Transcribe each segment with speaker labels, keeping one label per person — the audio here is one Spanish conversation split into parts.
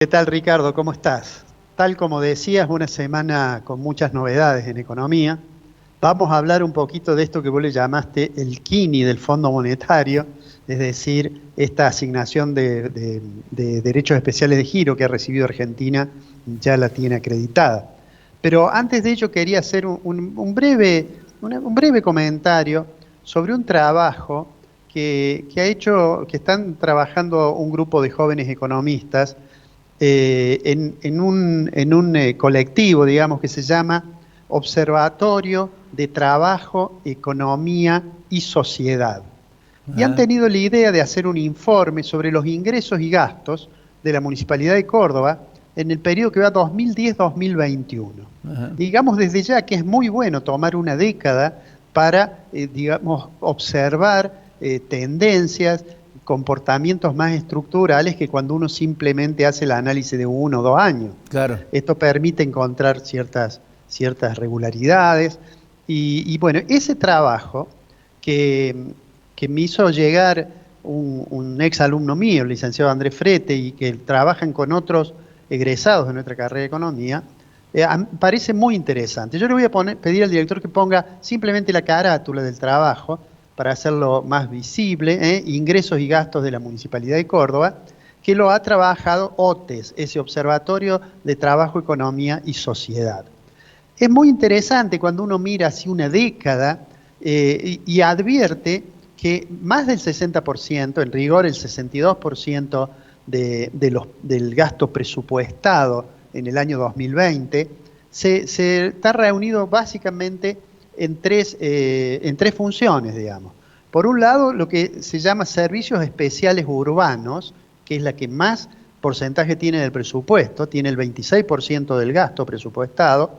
Speaker 1: ¿Qué tal, Ricardo? ¿Cómo estás? Tal como decías, una semana con muchas novedades en economía. Vamos a hablar un poquito de esto que vos le llamaste el Kini del Fondo Monetario, es decir, esta asignación de derechos especiales de giro que ha recibido Argentina, ya la tiene acreditada. Pero antes de ello quería hacer un breve comentario sobre un trabajo que están trabajando un grupo de jóvenes economistas en un colectivo, digamos, que se llama Observatorio de Trabajo, Economía y Sociedad. Y han
Speaker 2: Ajá,
Speaker 1: tenido la idea de hacer un informe sobre los ingresos y gastos de la Municipalidad de Córdoba en el periodo que va 2010-2021.
Speaker 2: ajá.
Speaker 1: Digamos desde ya que es muy bueno tomar una década para, digamos, observar tendencias, comportamientos más estructurales que cuando uno simplemente hace el análisis de 1 o 2 años.
Speaker 2: Claro.
Speaker 1: Esto permite encontrar ciertas regularidades y bueno, ese trabajo que, que me hizo llegar un ex alumno mío, el licenciado Andrés Frete, y que trabajan con otros egresados de nuestra carrera de economía, parece muy interesante. Yo le voy a pedir al director que ponga simplemente la carátula del trabajo para hacerlo más visible, ingresos y gastos de la Municipalidad de Córdoba, que lo ha trabajado OTES, ese Observatorio de Trabajo, Economía y Sociedad. Es muy interesante cuando uno mira así una década y advierte que más del 60%, en rigor el 62% del gasto presupuestado en el año 2020, se está reunido básicamente en tres funciones, digamos. Por un lado, lo que se llama servicios especiales urbanos, que es la que más porcentaje tiene del presupuesto, tiene el 26% del gasto presupuestado,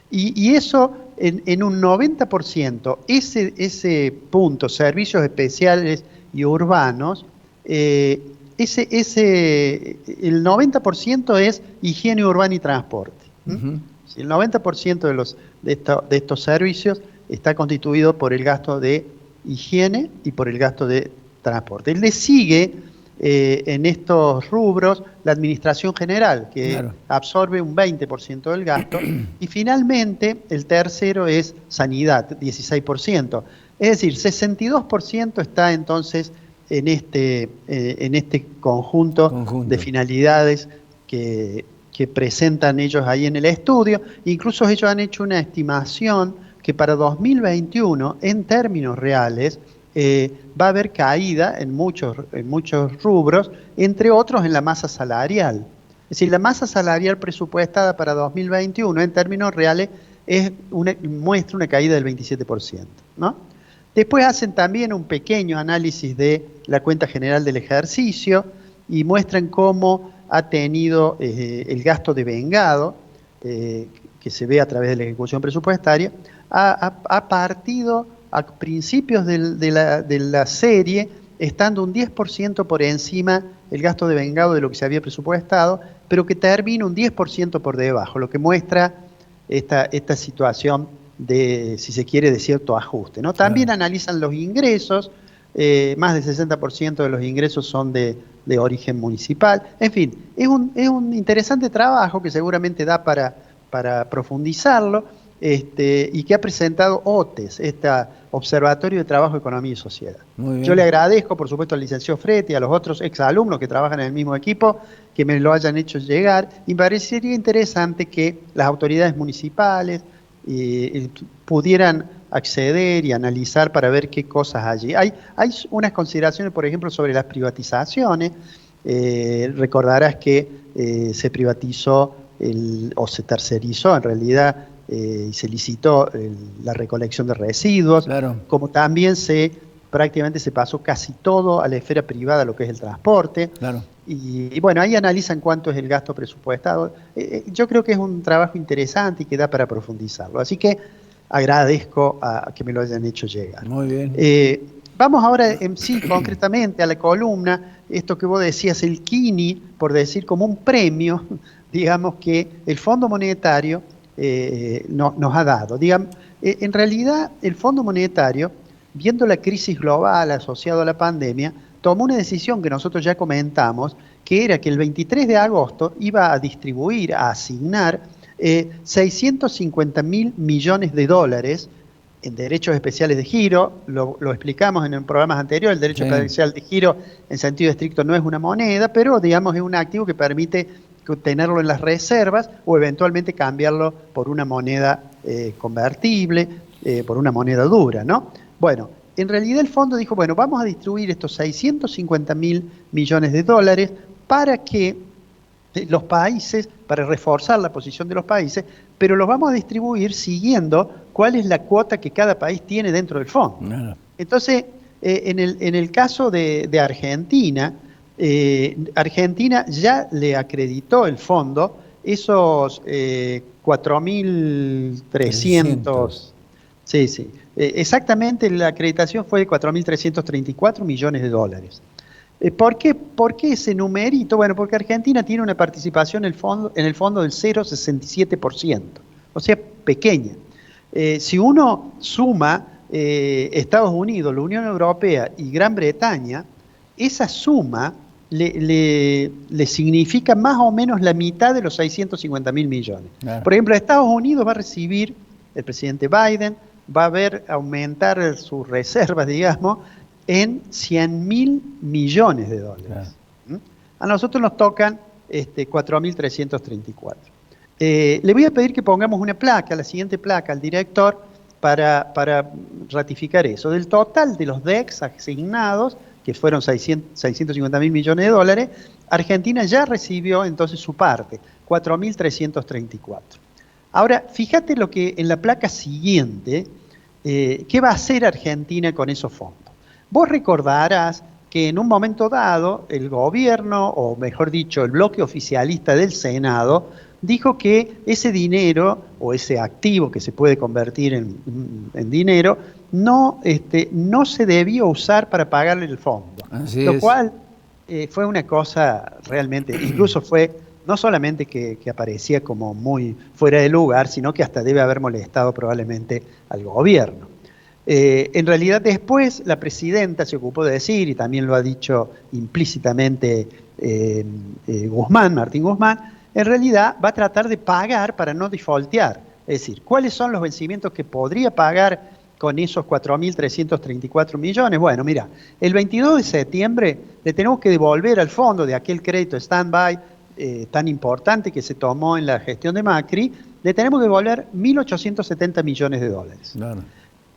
Speaker 1: y eso en un 90%, ese punto, servicios especiales y urbanos, el 90% es higiene urbana y transporte. ¿M?
Speaker 2: Ujú.
Speaker 1: Si el 90% de estos servicios está constituido por el gasto de higiene y por el gasto de transporte. Le sigue en estos rubros la administración general, que
Speaker 2: Claro.
Speaker 1: absorbe un 20% del gasto, y finalmente el tercero es sanidad, 16%. Es decir, 62% está entonces en este conjunto de
Speaker 2: Conjunto.
Speaker 1: finalidades que presentan ellos ahí en el estudio. Incluso ellos han hecho una estimación que para 2021, en términos reales, va a haber caída en muchos rubros, entre otros en la masa salarial. Es decir, la masa salarial presupuestada para 2021 en términos reales muestra una caída del 27%, ¿no? Después hacen también un pequeño análisis de la cuenta general del ejercicio y muestran cómo ha tenido el gasto de vengado, que se ve a través de la ejecución presupuestaria, ha partido a principios de la serie, estando un 10% por encima el gasto de vengado de lo que se había presupuestado, pero que termina un 10% por debajo, lo que muestra esta situación de, si se quiere, de cierto ajuste, ¿no?
Speaker 2: Claro.
Speaker 1: También analizan los ingresos, más del 60% de los ingresos son de origen municipal. En fin, es un interesante trabajo que seguramente da para profundizarlo, y que ha presentado OTES, este Observatorio de Trabajo, Economía y Sociedad.
Speaker 2: Muy
Speaker 1: Yo le
Speaker 2: bien.
Speaker 1: agradezco, por supuesto, al licenciado Frete y a los otros exalumnos que trabajan en el mismo equipo que me lo hayan hecho llegar, y me parecería interesante que las autoridades municipales pudieran acceder y analizar para ver qué cosas allí. Hay unas consideraciones, por ejemplo, sobre las privatizaciones. Recordarás que se privatizó o se tercerizó en realidad, y se licitó la recolección de residuos,
Speaker 2: Claro.
Speaker 1: como también prácticamente se pasó casi todo a la esfera privada, lo que es el transporte.
Speaker 2: Claro.
Speaker 1: Y bueno, ahí analizan cuánto es el gasto presupuestado. Yo creo que es un trabajo interesante y que da para profundizarlo. Así que agradezco a que me lo hayan hecho llegar.
Speaker 2: Muy bien.
Speaker 1: Vamos ahora en sí, concretamente, a la columna, esto que vos decías, el Kini, por decir como un premio, digamos, que el Fondo Monetario nos ha dado. En realidad, el Fondo Monetario, viendo la crisis global asociada a la pandemia, tomó una decisión que nosotros ya comentamos, que era que el 23 de agosto iba a distribuir, a asignar 650.000 millones de dólares en derechos especiales de giro. Lo explicamos en programas anteriores. El derecho especial de giro en sentido estricto no es una moneda, pero digamos es un activo que permite tenerlo en las reservas o eventualmente cambiarlo por una moneda convertible, por una moneda dura, ¿no? Bueno, en realidad el fondo dijo, bueno, vamos a distribuir estos 650.000 millones de dólares para que los países, para reforzar la posición de los países, pero los vamos a distribuir siguiendo cuál es la cuota que cada país tiene dentro del fondo. Entonces, en el caso de Argentina, Argentina ya le acreditó el fondo esos 4.300. Sí, sí. Exactamente, la acreditación fue de 4.334 millones de dólares. ¿Por qué ese numerito? Bueno, porque Argentina tiene una participación en el fondo del 0,67%, o sea, pequeña. Si uno suma Estados Unidos, la Unión Europea y Gran Bretaña, esa suma le significa más o menos la mitad de los 650.000 millones. Claro. Por ejemplo, Estados Unidos va a recibir, el presidente Biden va a ver aumentar sus reservas, digamos, en 100.000 millones de dólares. Claro. A nosotros nos tocan 4.334. Le voy a pedir que pongamos una placa, la siguiente placa, al director para ratificar eso. Del total de los DEX asignados, que fueron 650.000 millones de dólares, Argentina ya recibió entonces su parte, 4.334. Ahora, fíjate lo que en la placa siguiente, ¿qué va a hacer Argentina con esos fondos? Vos recordarás que en un momento dado el gobierno, o mejor dicho, el bloque oficialista del Senado, dijo que ese dinero o ese activo que se puede convertir en dinero no se debía usar para pagarle el fondo. Lo cual fue una cosa realmente, incluso fue no solamente que aparecía como muy fuera de lugar, sino que hasta debe haber molestado probablemente al gobierno. En realidad después la presidenta se ocupó de decir, y también lo ha dicho implícitamente Martín Guzmán, en realidad va a tratar de pagar para no defaultear. Es decir, ¿cuáles son los vencimientos que podría pagar con esos 4.334 millones? Bueno, mira, el 22 de septiembre le tenemos que devolver al fondo de aquel crédito stand-by tan importante que se tomó en la gestión de Macri, le tenemos que devolver 1.870 millones de dólares. Claro.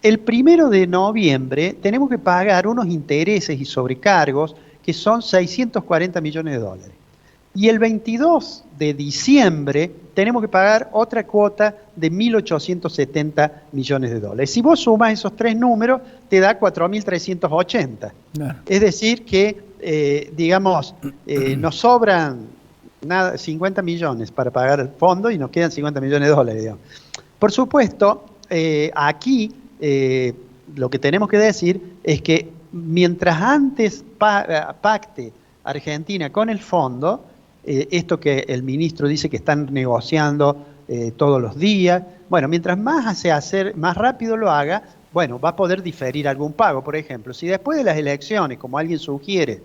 Speaker 1: El 1 de noviembre tenemos que pagar unos intereses y sobrecargos que son 640 millones de dólares. Y el 22 de diciembre tenemos que pagar otra cuota de 1.870 millones de dólares. Si vos sumas esos tres números, te da 4.380. Claro. Es decir que, nos sobran 50 millones para pagar el fondo y nos quedan 50 millones de dólares. Digamos. Por supuesto, aquí lo que tenemos que decir es que mientras antes pacte Argentina con el fondo, esto que el ministro dice que están negociando todos los días, bueno, mientras más más rápido lo haga, bueno, va a poder diferir algún pago. Por ejemplo, si después de las elecciones, como alguien sugiere,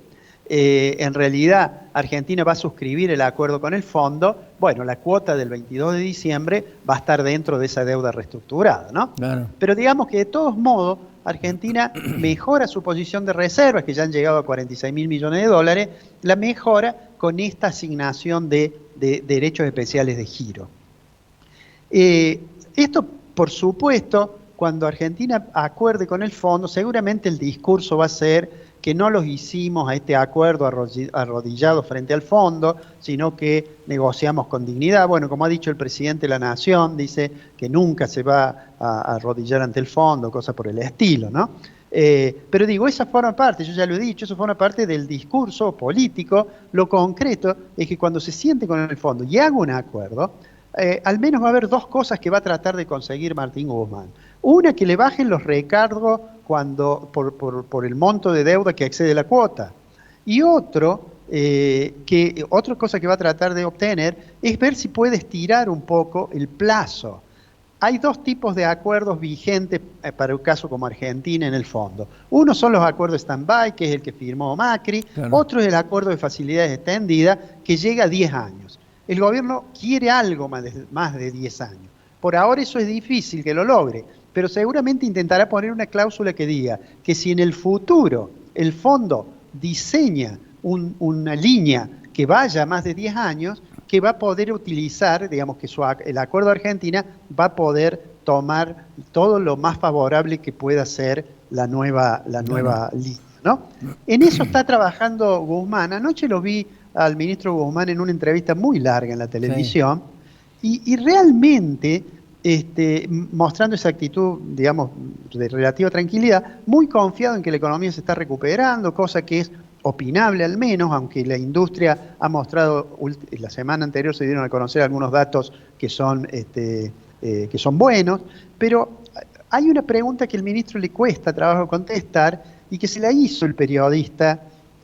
Speaker 1: en realidad Argentina va a suscribir el acuerdo con el fondo, bueno, la cuota del 22 de diciembre va a estar dentro de esa deuda reestructurada, ¿no? Claro. Pero digamos que de todos modos Argentina mejora su posición de reservas, que ya han llegado a 46.000 millones de dólares, la mejora con esta asignación de derechos especiales de giro. Esto, por supuesto, cuando Argentina acuerde con el fondo, seguramente el discurso va a ser que no los hicimos a este acuerdo arrodillados frente al fondo, sino que negociamos con dignidad. Bueno, como ha dicho el presidente de la Nación, dice que nunca se va a arrodillar ante el fondo, cosas por el estilo, ¿no? Pero digo, esa forma parte, yo ya lo he dicho, eso forma parte del discurso político. Lo concreto es que cuando se siente con el fondo y haga un acuerdo, al menos va a haber dos cosas que va a tratar de conseguir Martín Guzmán. Una, que le bajen los recargos por el monto de deuda que excede la cuota. Y otra cosa que va a tratar de obtener es ver si puede estirar un poco el plazo. hay dos tipos de acuerdos vigentes para un caso como Argentina en el fondo. Uno son los acuerdos stand-by, que es el que firmó Macri.
Speaker 2: Claro.
Speaker 1: Otro es el acuerdo de facilidades extendidas, que llega a 10 años. El gobierno quiere algo más de 10 años. Por ahora eso es difícil que lo logre, pero seguramente intentará poner una cláusula que diga que si en el futuro el fondo diseña una línea que vaya a más de 10 años, que va a poder utilizar, digamos que el acuerdo de Argentina va a poder tomar todo lo más favorable que pueda ser la nueva línea, ¿no? En eso está trabajando Guzmán. Anoche lo vi al ministro Guzmán en una entrevista muy larga en la televisión, y realmente mostrando esa actitud, digamos, de relativa tranquilidad, muy confiado en que la economía se está recuperando, cosa que es opinable al menos, aunque la industria ha mostrado, la semana anterior se dieron a conocer algunos datos que son buenos, pero hay una pregunta que al ministro le cuesta trabajo contestar y que se la hizo el periodista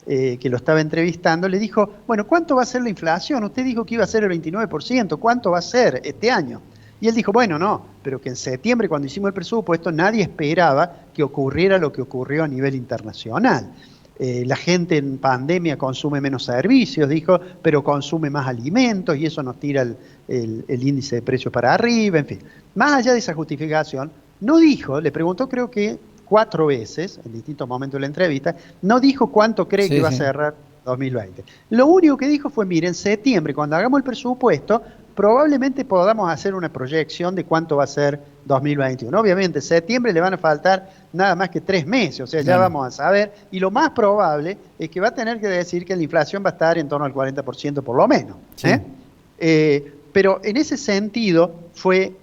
Speaker 1: que lo estaba entrevistando. Le dijo, bueno, ¿cuánto va a ser la inflación? Usted dijo que iba a ser el 29%, ¿cuánto va a ser este año? Y él dijo, bueno, no, pero que en septiembre cuando hicimos el presupuesto nadie esperaba que ocurriera lo que ocurrió a nivel internacional. La gente en pandemia consume menos servicios, dijo, pero consume más alimentos y eso nos tira el índice de precios para arriba, en fin. Más allá de esa justificación, no dijo, le preguntó creo que 4 veces, en distintos momentos de la entrevista, no dijo cuánto cree que va a cerrar 2020. Lo único que dijo fue, mire, en septiembre, cuando hagamos el presupuesto, probablemente podamos hacer una proyección de cuánto va a ser 2021. Obviamente, en septiembre le van a faltar nada más que 3 meses, o sea, ya vamos a saber, y lo más probable es que va a tener que decir que la inflación va a estar en torno al 40% por lo menos.
Speaker 2: Sí.
Speaker 1: Pero en ese sentido,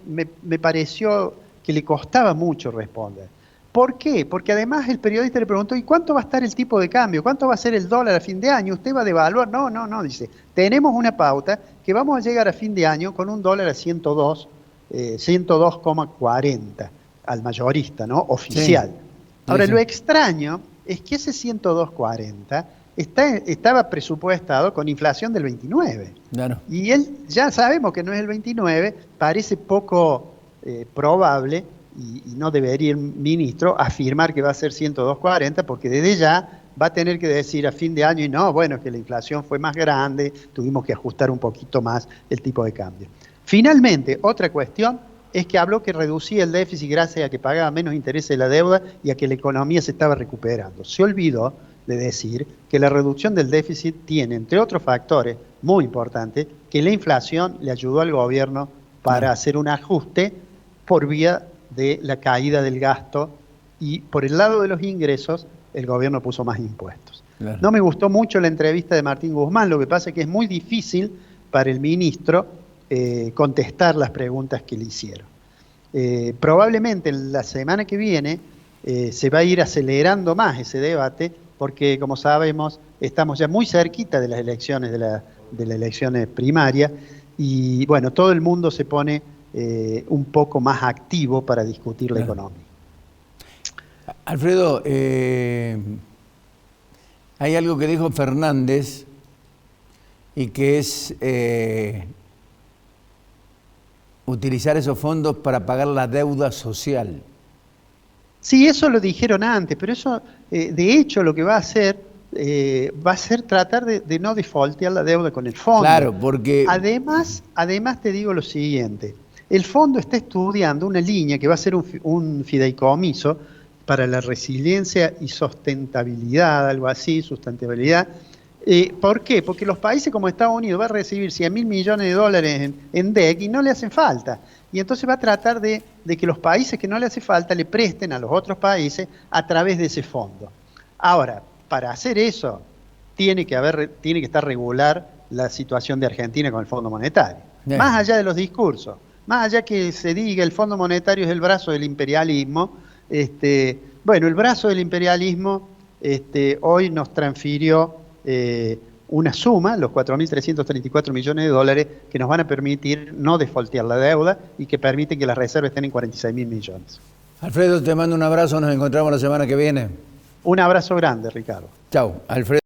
Speaker 1: me pareció que le costaba mucho responder. ¿Por qué? Porque además el periodista le preguntó, ¿y cuánto va a estar el tipo de cambio? ¿Cuánto va a ser el dólar a fin de año? ¿Usted va a devaluar? No, dice, tenemos una pauta que vamos a llegar a fin de año con un dólar a 102,40 al mayorista, ¿no? Oficial.
Speaker 2: Sí.
Speaker 1: Ahora, lo extraño es que ese 102,40 estaba presupuestado con inflación del 29.
Speaker 2: Claro.
Speaker 1: Y él, ya sabemos que no es el 29, parece poco probable, y no debería el ministro afirmar que va a ser 102,40, porque desde ya va a tener que decir a fin de año, y no, bueno, que la inflación fue más grande, tuvimos que ajustar un poquito más el tipo de cambio. Finalmente, otra cuestión es que habló que reducía el déficit gracias a que pagaba menos intereses de la deuda y a que la economía se estaba recuperando. Se olvidó de decir que la reducción del déficit tiene, entre otros factores muy importantes, que la inflación le ayudó al gobierno para hacer un ajuste por vía de la caída del gasto, y por el lado de los ingresos el gobierno puso más impuestos. Claro. No me gustó mucho la entrevista de Martín Guzmán, lo que pasa es que es muy difícil para el ministro contestar las preguntas que le hicieron. Probablemente la semana que viene se va a ir acelerando más ese debate, porque como sabemos estamos ya muy cerquita de las elecciones, de las elecciones primarias, y bueno, todo el mundo se pone un poco más activo para discutir la economía.
Speaker 2: Alfredo, hay algo que dijo Fernández y que es utilizar esos fondos para pagar la deuda social.
Speaker 1: Sí, eso lo dijeron antes, pero eso, de hecho, lo que va a hacer tratar de no defaultear la deuda con el fondo.
Speaker 2: Claro, porque...
Speaker 1: Además te digo lo siguiente. El fondo está estudiando una línea que va a ser un fideicomiso para la resiliencia y sustentabilidad, algo así, sustentabilidad. ¿Por qué? Porque los países como Estados Unidos va a recibir 100.000 millones de dólares en DEC y no le hacen falta. Y entonces va a tratar de que los países que no le hace falta le presten a los otros países a través de ese fondo. Ahora, para hacer eso, tiene que estar regular la situación de Argentina con el Fondo Monetario. Bien. Más allá de los discursos. Más allá que se diga el Fondo Monetario es el brazo del imperialismo, bueno, el brazo del imperialismo hoy nos transfirió una suma, los 4.334 millones de dólares, que nos van a permitir no defaultear la deuda y que permiten que las reservas estén en 46.000 millones.
Speaker 2: Alfredo, te mando un abrazo, nos encontramos la semana que viene.
Speaker 1: Un abrazo grande, Ricardo.
Speaker 2: Chau, Alfredo.